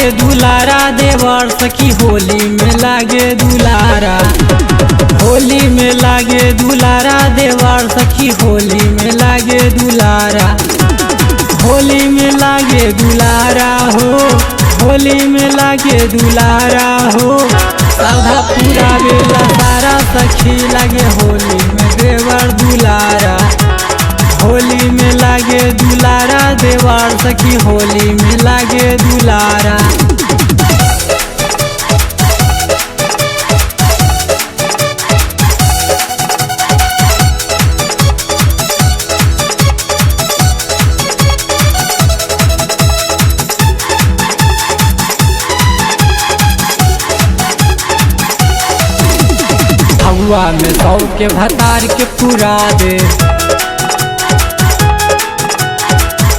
दुलारा देवर सखी होली में लागे दुलारा। होली में लागे दुलारा देवर सखी होली में लागे दुलारा। होली में लागे दुलारा हो, होली में लागे दुलारा हो। साधा पूरा बेला सारा सखी लागे होली में देवर दुलारा। होली में लागे दुलारा देवर सखी होली में लागे दुलारा। हवा में सौ के भतार के पुरा दे,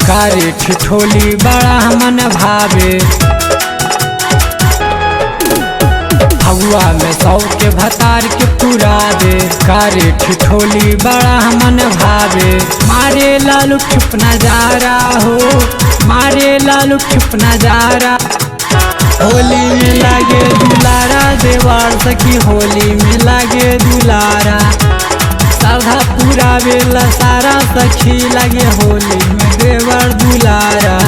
कारे ठिठोली बड़ा मन भावे। हवा में सौ के भतार के पुरा दे, कारे ठिठोली बड़ा मन भावे। मारे लालू छुप नजारा हो, मारे लालू छुप नजारा। होली में लागे दुलारा देवर सखी होली में लागे दुलारा। साधा पूरा बेला सारा सखी लागे होली में देवर दुलारा।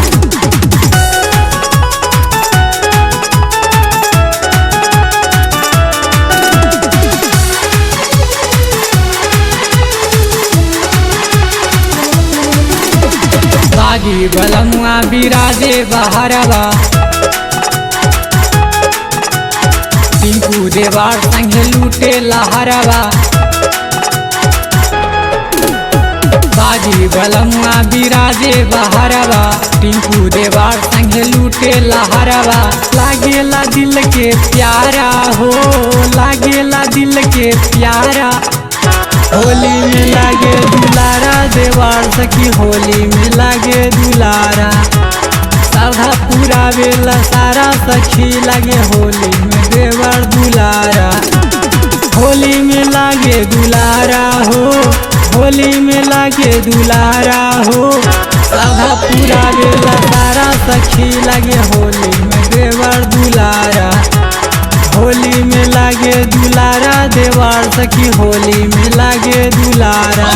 बागी बलमुआ बिराजे बहरवा, टिंकू देवर संगे लूटे लहरवा। बागी बलमुआ बिराजे बहरवा, टिंकू देवर संगे लूटे लहरवा। लागेला दिल के प्यारा हो, लागेला दिल के प्यारा। होली में लागे दुलारा देवर सखी होली में लागे दुलारा। साधा पूरा बेला सारा सखी लागे होली में देवर दुलारा। होली में लागे दुलारा हो, होली में लागे दुलारा हो। साधा पूरा बेला सारा सखी लागे होली में देवर दुलारा। होली में लागे दुलारा देवर सखी होली में लागे दुलारा।